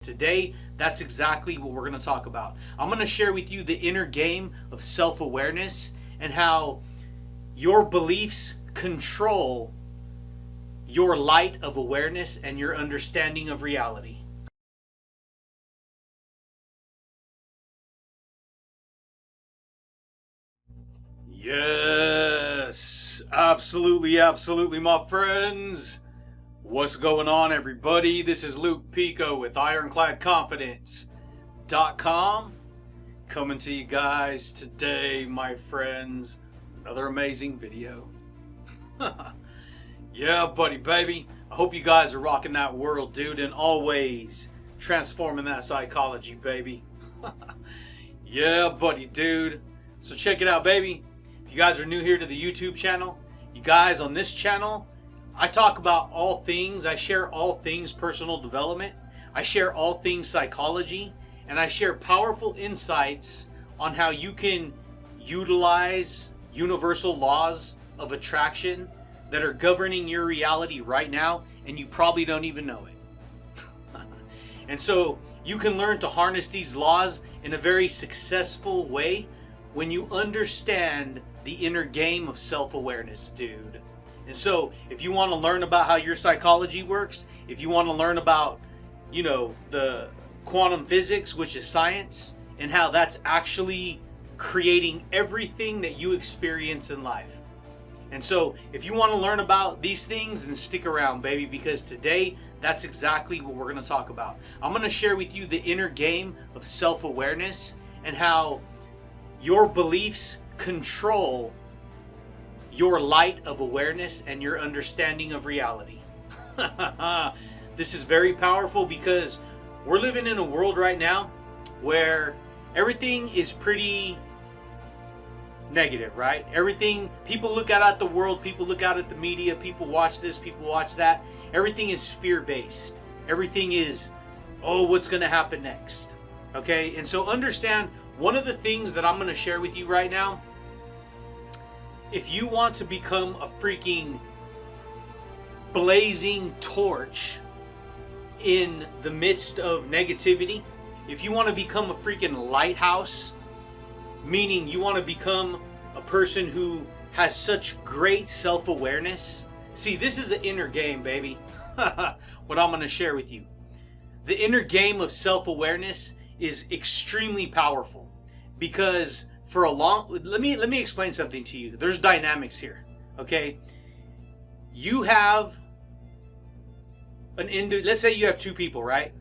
Today, that's exactly what we're going to talk about. I'm going to share with you the inner game of self-awareness and how your beliefs control your light of awareness and your understanding of reality. Yes, absolutely, my friends. What's going on, everybody? This is Luke Picco with IroncladConfidence.com coming to you guys today, my friends. Another amazing video. Yeah, buddy, baby. I hope you guys are rocking that world, dude, and always transforming that psychology, baby. Yeah, buddy, dude. So check it out, baby. If you guys are new here to the YouTube channel, you guys on this channel, I talk about all things. I share all things personal development. I share all things psychology. And I share powerful insights on how you can utilize universal laws of attraction that are governing your reality right now, and you probably don't even know it. And so you can learn to harness these laws in a very successful way when you understand the inner game of self-awareness, dude. And so if you want to learn about how your psychology works, if you want to learn about, the quantum physics, which is science, and how that's actually creating everything that you experience in life. And so if you want to learn about these things, then stick around, baby, because today that's exactly what we're going to talk about. I'm going to share with you the inner game of self-awareness and how your beliefs control your light of awareness and your understanding of reality. This is very powerful because we're living in a world right now where everything is pretty negative, right? Everything, people look out at the world, people look out at the media, people watch this, people watch that. Everything is fear-based. Everything is, oh, what's going to happen next? Okay? And so understand, one of the things that I'm going to share with you right now, if you want to become a freaking blazing torch in the midst of negativity, if you want to become a freaking lighthouse, meaning you want to become a person who has such great self-awareness. See, this is an inner game, baby. What I'm going to share with you. The inner game of self-awareness is extremely powerful because for a long, let me explain something to you. There's dynamics here, okay? You have let's say you have two people, right?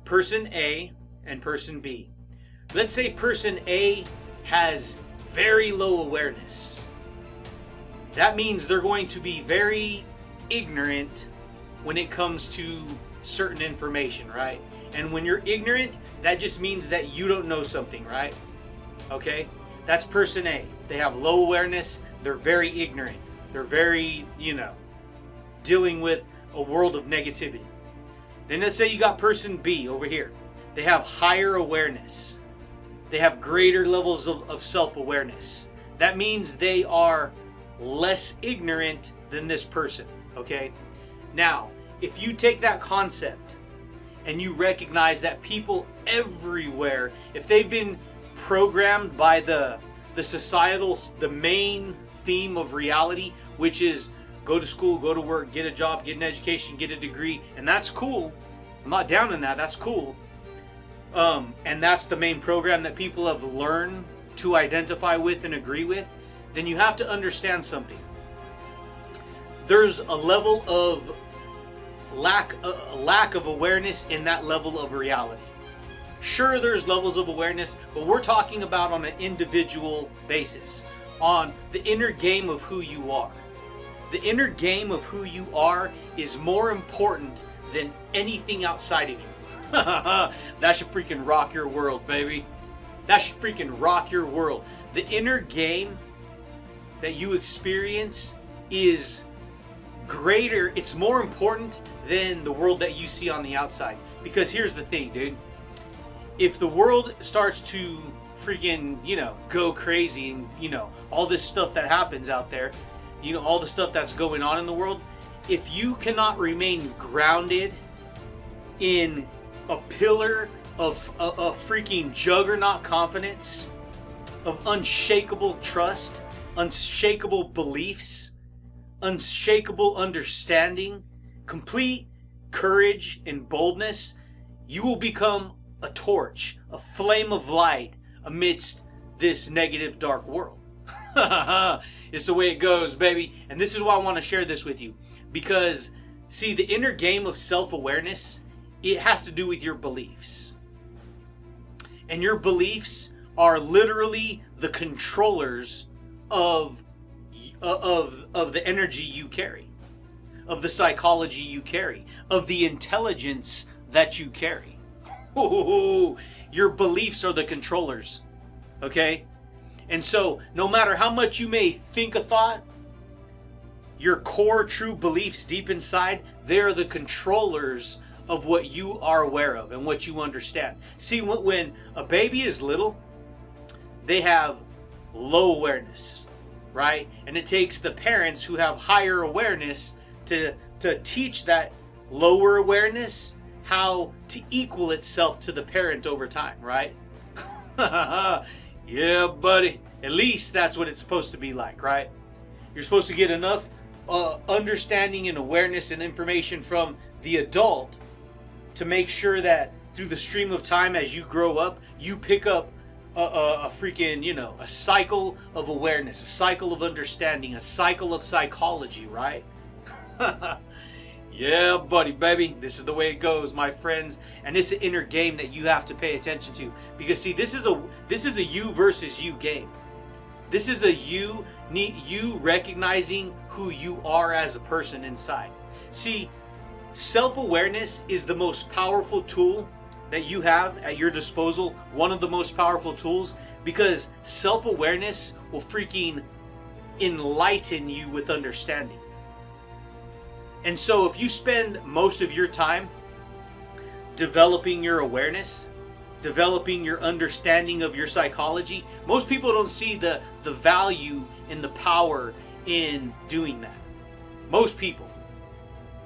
Person A and person B. Let's say person A has very low awareness. That means they're going to be very ignorant when it comes to certain information, right? And when you're ignorant, that just means that you don't know something, right? Okay? That's person A. They have low awareness. They're very ignorant. They're very, dealing with a world of negativity. Then let's say you got person B over here. They have higher awareness. They have greater levels of self-awareness. That means they are less ignorant than this person, okay? Now, if you take that concept and you recognize that people everywhere, if they've been programmed by the main theme of reality, which is go to school, go to work, get a job, get an education, get a degree, and that's cool. I'm not down in that, that's cool. And that's the main program that people have learned to identify with and agree with, then you have to understand something. There's a level of lack of awareness in that level of reality. Sure, there's levels of awareness, but we're talking about on an individual basis, on the inner game of who you are. The inner game of who you are is more important than anything outside of you. That should freaking rock your world, baby. That should freaking rock your world. The inner game that you experience is greater. It's more important than the world that you see on the outside. Because here's the thing, dude. If the world starts to freaking, go crazy and, all this stuff that happens out there, all the stuff that's going on in the world, if you cannot remain grounded in a pillar of a freaking juggernaut confidence, of unshakable trust, unshakable beliefs, unshakable understanding, complete courage and boldness, you will become a torch, a flame of light amidst this negative, dark world. It's the way it goes, baby. And this is why I want to share this with you. Because, see, the inner game of self-awareness, it has to do with your beliefs. And your beliefs are literally the controllers of the energy you carry, of the psychology you carry, of the intelligence that you carry. Your beliefs are the controllers, okay? And so, no matter how much you may think a thought, your core true beliefs deep inside, they're the controllers of what you are aware of and what you understand. See, when a baby is little, they have low awareness, right? And it takes the parents who have higher awareness to teach that lower awareness how to equal itself to the parent over time, right? Yeah, buddy. At least that's what it's supposed to be like, right? You're supposed to get enough understanding and awareness and information from the adult to make sure that through the stream of time as you grow up, you pick up a freaking, a cycle of awareness, a cycle of understanding, a cycle of psychology, right? Yeah, buddy, baby. This is the way it goes, my friends. And it's an inner game that you have to pay attention to. Because, see, this is a you versus you game. This is a you recognizing who you are as a person inside. See, self-awareness is the most powerful tool that you have at your disposal. One of the most powerful tools. Because self-awareness will freaking enlighten you with understanding. And so if you spend most of your time developing your awareness, developing your understanding of your psychology, most people don't see the value and the power in doing that. Most people.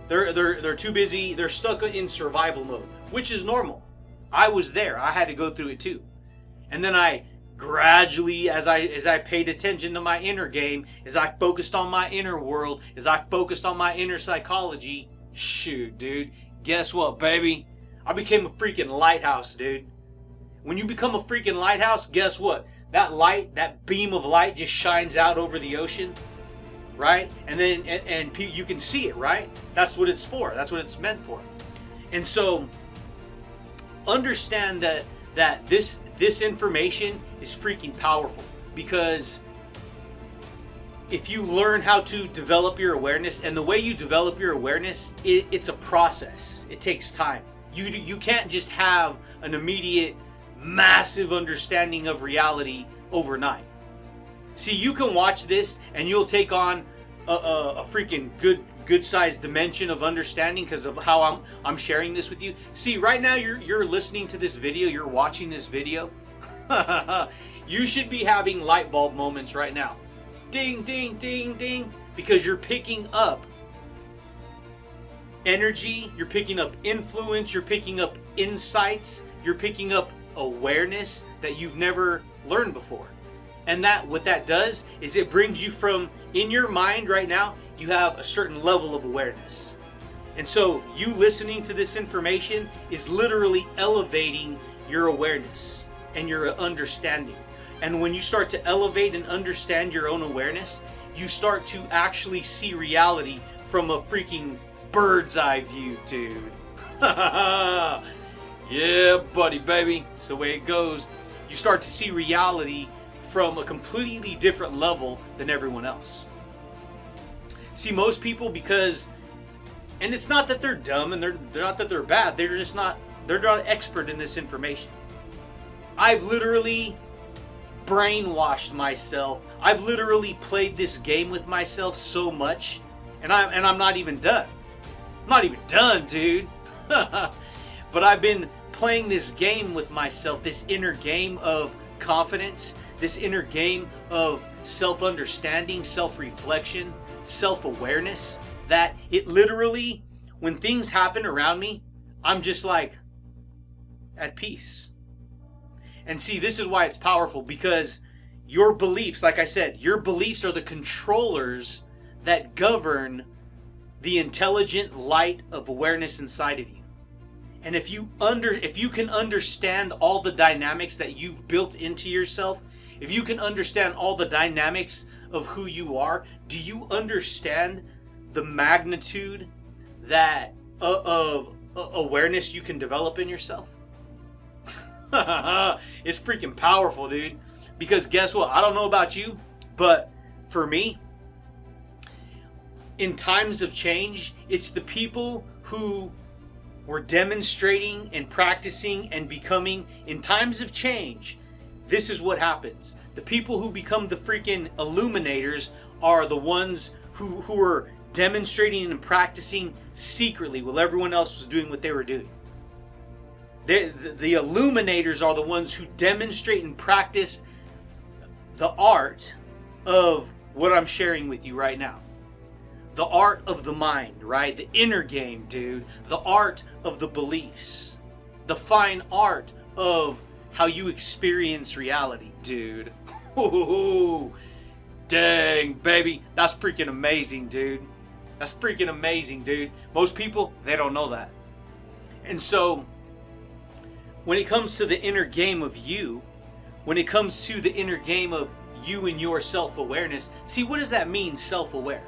They're too busy, they're stuck in survival mode, which is normal. I was there. I had to go through it too. And then I gradually, as I paid attention to my inner game, as I focused on my inner world, as I focused on my inner psychology, shoot, dude, guess what, baby? I became a freaking lighthouse, dude. When you become a freaking lighthouse, guess what? That light, that beam of light just shines out over the ocean, right? And then, and you can see it, right? That's what it's for. That's what it's meant for. And so, understand that this information is freaking powerful, because if you learn how to develop your awareness, and the way you develop your awareness, it's a process. It takes time. You can't just have an immediate massive understanding of reality overnight. See, you can watch this and you'll take on a freaking good sized dimension of understanding because of how I'm sharing this with you. See, right now you're listening to this video, you're watching this video. You should be having light bulb moments right now. Ding, ding, ding, ding. Because you're picking up energy, you're picking up influence, you're picking up insights, you're picking up awareness that you've never learned before. And what that does is it brings you from, in your mind right now, you have a certain level of awareness. And so you listening to this information is literally elevating your awareness and your understanding. And when you start to elevate and understand your own awareness, you start to actually see reality from a freaking bird's eye view, dude. Yeah, buddy, baby. It's the way it goes. You start to see reality from a completely different level than everyone else. See, most people, because, and it's not that they're dumb and they're not that they're bad, they're not expert in this information. I've literally brainwashed myself. I've literally played this game with myself so much, and I'm not even done. I'm not even done, dude. But I've been playing this game with myself, this inner game of confidence, this inner game of self-understanding, self-reflection, self-awareness, that it literally, when things happen around me, I'm just like, at peace. And see, this is why it's powerful, because your beliefs, like I said, your beliefs are the controllers that govern the intelligent light of awareness inside of you. And if you can understand all the dynamics that you've built into yourself, if you can understand all the dynamics of who you are, do you understand the magnitude that of awareness you can develop in yourself? It's freaking powerful, dude. Because guess what? I don't know about you, but for me, in times of change, it's the people who were demonstrating and practicing and becoming in times of change. This is what happens. The people who become the freaking illuminators are the ones who are demonstrating and practicing secretly while everyone else was doing what they were doing. The illuminators are the ones who demonstrate and practice the art of what I'm sharing with you right now. The art of the mind, right? The inner game, dude. The art of the beliefs. The fine art of how you experience reality, dude. Ooh, dang, baby. That's freaking amazing, dude. That's freaking amazing, dude. Most people, they don't know that. And so, when it comes to the inner game of you, when it comes to the inner game of you and your self-awareness, see, what does that mean, self-aware?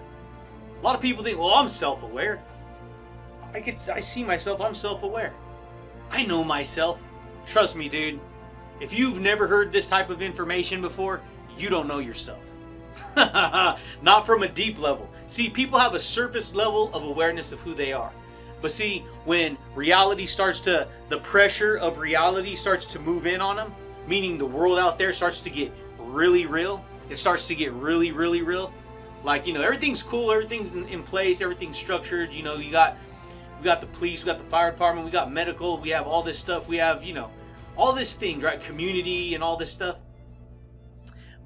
A lot of people think, well, I'm self-aware. I see myself, I'm self-aware. I know myself. Trust me, dude. If you've never heard this type of information before, you don't know yourself. Not from a deep level. See, people have a surface level of awareness of who they are. But see, when the pressure of reality starts to move in on them, meaning the world out there starts to get really real, it starts to get really, really real. Like, everything's cool, everything's in place, everything's structured. We got the police, we got the fire department, we got medical, we have all this stuff, we have, all this thing, right? Community and all this stuff.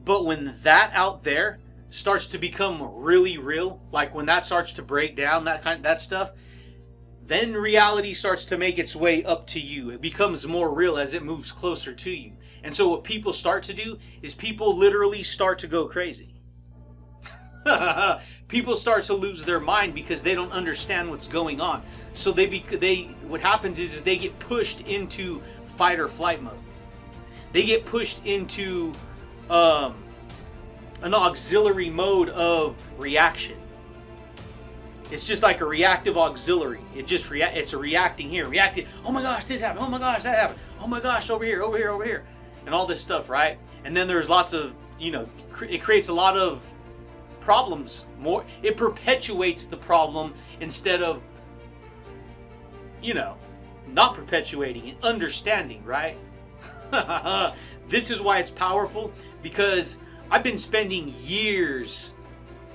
But when that out there starts to become really real, like when that starts to break down, that stuff, then reality starts to make its way up to you. It becomes more real as it moves closer to you. And so what people start to do is people literally start to go crazy. People start to lose their mind because they don't understand what's going on. So what happens is they get pushed into fight or flight mode. They get pushed into an auxiliary mode of reaction. It's just like a reactive auxiliary. It's a reacting here, reacting. Oh my gosh, this happened. Oh my gosh, that happened. Oh my gosh, over here, over here, over here, and all this stuff, right? And then there's lots of, it creates a lot of problems. It perpetuates the problem instead of, not perpetuating and understanding, right? This is why it's powerful, because I've been spending years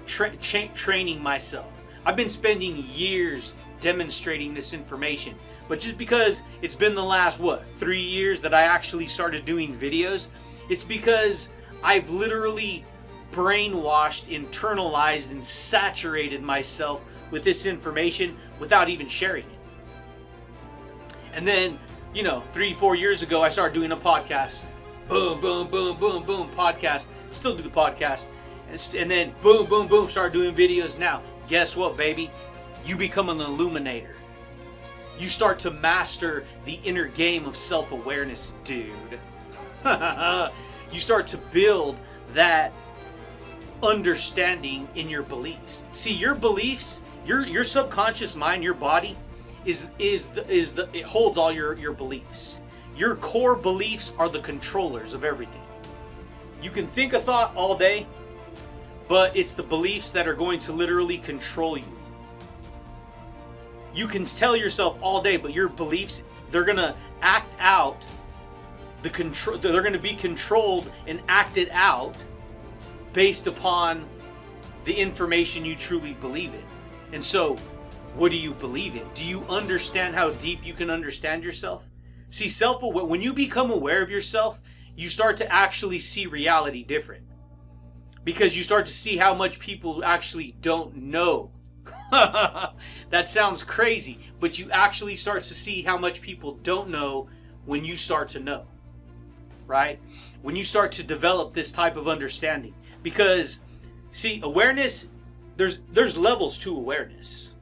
training myself. I've been spending years demonstrating this information. But just because it's been the last, 3 years that I actually started doing videos, it's because I've literally brainwashed, internalized, and saturated myself with this information without even sharing it. And then, 3-4 years ago, I started doing a podcast. Boom, boom, boom, boom, boom, podcast. Still do the podcast. And then, boom, boom, boom, start doing videos now. Guess what, baby? You become an illuminator. You start to master the inner game of self-awareness, dude. You start to build that understanding in your beliefs. See, your beliefs, your subconscious mind, your body, it holds all your beliefs. Your core beliefs are the controllers of everything. You can think a thought all day, but it's the beliefs that are going to literally control you. You can tell yourself all day, but your beliefs, they're going to act out the control. They're going to be controlled and acted out based upon the information you truly believe in. And so, what do you believe in? Do you understand how deep you can understand yourself? See, when you become aware of yourself, you start to actually see reality different. Because you start to see how much people actually don't know. That sounds crazy, but you actually start to see how much people don't know when you start to know, right? When you start to develop this type of understanding. Because, see, awareness, there's levels to awareness.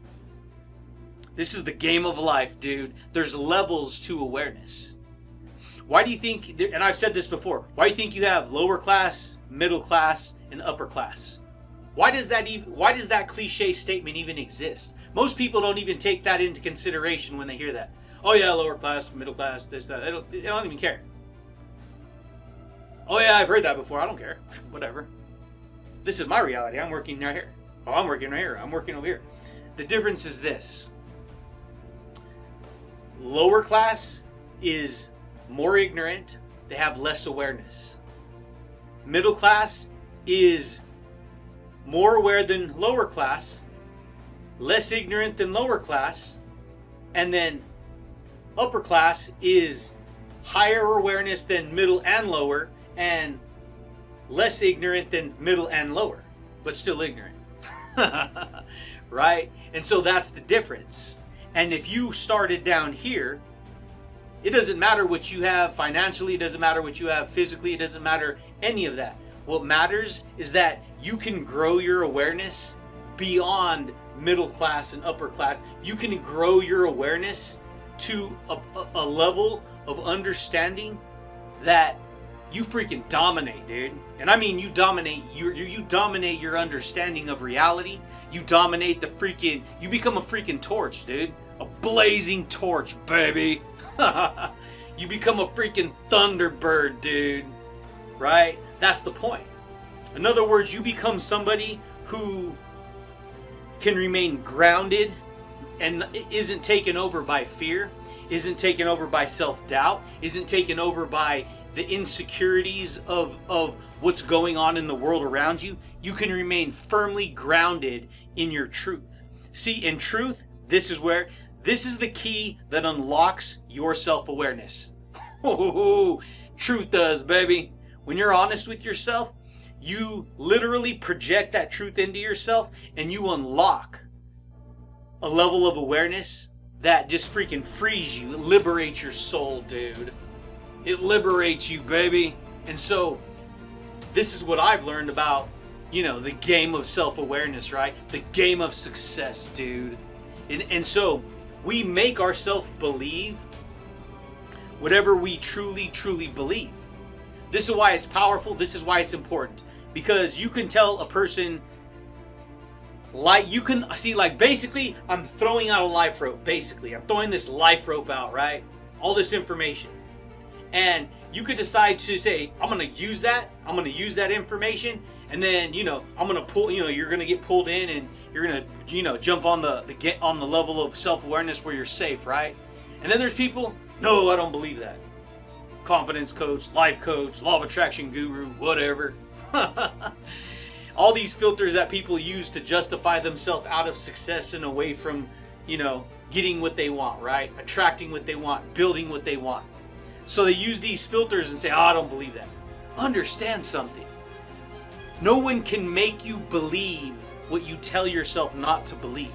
This is the game of life, dude. There's levels to awareness. Why do you think, and I've said this before, why do you think you have lower class, middle class, and upper class? Why does that cliche statement even exist? Most people don't even take that into consideration when they hear that. Oh yeah, lower class, middle class, this, that. They don't even care. Oh yeah, I've heard that before. I don't care. Whatever. This is my reality. I'm working right here. Oh, I'm working right here. I'm working over here. The difference is this. Lower class is more ignorant. They have less awareness. Middle class is more aware than lower class, less ignorant than lower class, and then upper class is higher awareness than middle and lower, and less ignorant than middle and lower, but still ignorant. Right? And so that's the difference. And if you started down here, it doesn't matter what you have financially, it doesn't matter what you have physically, it doesn't matter any of that. What matters is that you can grow your awareness beyond middle class and upper class. You can grow your awareness to a level of understanding that you freaking dominate, dude. And I mean, you dominate your understanding of reality. You dominate you become a freaking torch, dude. A blazing torch, baby. You become a freaking thunderbird, dude. Right? That's the point. In other words, you become somebody who can remain grounded and isn't taken over by fear, isn't taken over by self-doubt, isn't taken over by the insecurities of what's going on in the world around you. You can remain firmly grounded in your truth. See, in truth, this is the key that unlocks your self-awareness. Truth does, baby. When you're honest with yourself, you literally project that truth into yourself and you unlock a level of awareness that just freaking frees you. It liberates your soul, dude. It liberates you, baby. And so, this is what I've learned about, the game of self-awareness, right? The game of success, dude. And so, we make ourselves believe whatever we truly, truly believe. This is why it's powerful. This is why it's important. Because you can tell a person, basically, I'm throwing out a life rope. Basically, I'm throwing this life rope out, right? All this information. And you could decide to say, I'm going to use that. I'm going to use that information. And then, I'm going to pull, you're going to get pulled in and you're going to, jump on the level of self-awareness where you're safe, right? And then there's people, no, I don't believe that. Confidence coach, life coach, law of attraction guru, whatever. All these filters that people use to justify themselves out of success and away from, getting what they want, right? Attracting what they want, building what they want. So they use these filters and say, I don't believe that. Understand something. No one can make you believe what you tell yourself not to believe.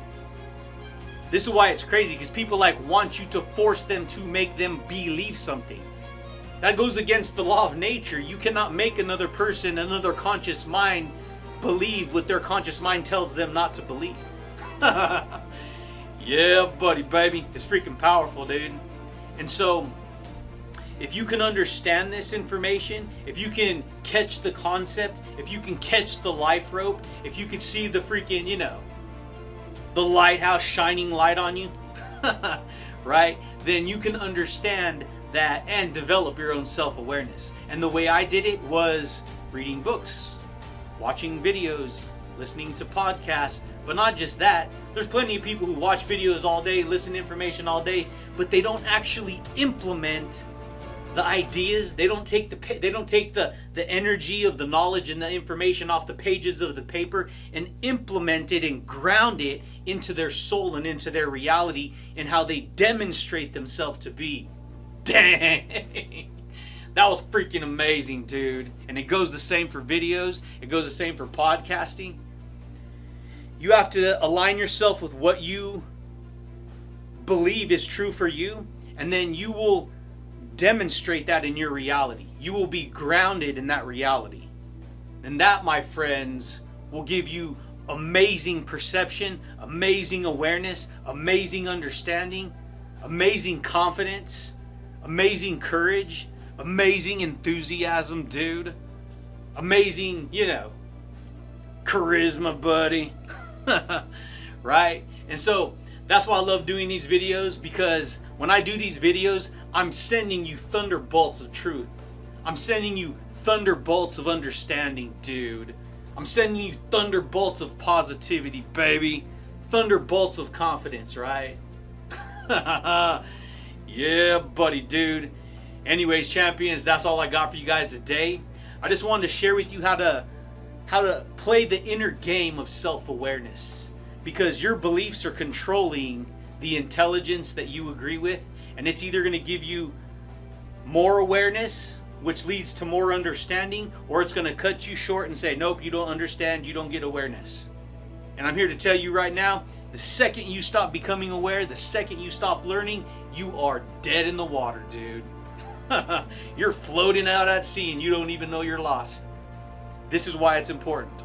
This is why it's crazy, because people want you to force them to make them believe something. That goes against the law of nature. You cannot make another person, another conscious mind, believe what their conscious mind tells them not to believe. Yeah, buddy, baby. It's freaking powerful, dude. And so, if you can understand this information, if you can catch the concept, if you can catch the life rope, if you can see the freaking, the lighthouse shining light on you, right? Then you can understand that and develop your own self-awareness. And the way I did it was reading books, watching videos, listening to podcasts. But not just that, there's plenty of people who watch videos all day, listen to information all day, but they don't actually implement the ideas. They don't take the energy of the knowledge and the information off the pages of the paper and implement it and ground it into their soul and into their reality and how they demonstrate themselves to be. Dang! That was freaking amazing, dude. And it goes the same for videos. It goes the same for podcasting. You have to align yourself with what you believe is true for you, and then you will demonstrate that in your reality. You will be grounded in that reality. And that, my friends, will give you amazing perception, amazing awareness, amazing understanding, amazing confidence, amazing courage, amazing enthusiasm, dude. Amazing, charisma, buddy. Right? And so that's why I love doing these videos, because when I do these videos, I'm sending you thunderbolts of truth. I'm sending you thunderbolts of understanding, dude. I'm sending you thunderbolts of positivity, baby. Thunderbolts of confidence, right? Yeah, buddy, dude. Anyways, champions, that's all I got for you guys today. I just wanted to share with you how to play the inner game of self-awareness, because your beliefs are controlling the intelligence that you agree with, and it's either going to give you more awareness, which leads to more understanding, or it's going to cut you short and say, nope, you don't understand, you don't get awareness. And I'm here to tell you right now, the second you stop becoming aware, the second you stop learning, you are dead in the water, dude. You're floating out at sea and you don't even know you're lost. This is why it's important.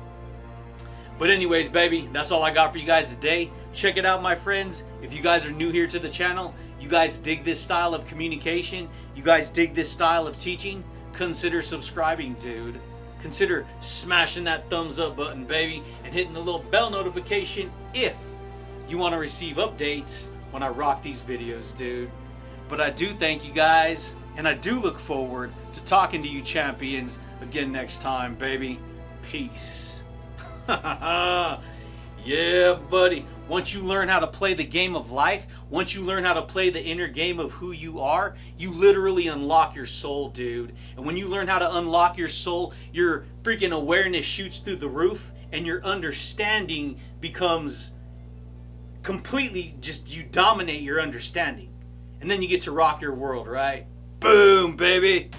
But anyways, baby, that's all I got for you guys today. Check it out, my friends. If you guys are new here to the channel, you guys dig this style of communication, you guys dig this style of teaching, consider subscribing, dude. Consider smashing that thumbs up button, baby, and hitting the little bell notification if you want to receive updates when I rock these videos, dude. But I do thank you guys, and I do look forward to talking to you champions again next time, baby. Peace. Yeah, buddy. Once you learn how to play the game of life, once you learn how to play the inner game of who you are, you literally unlock your soul, dude. And when you learn how to unlock your soul, your freaking awareness shoots through the roof, and your understanding becomes completely just, you dominate your understanding. And then you get to rock your world, right? Boom, baby.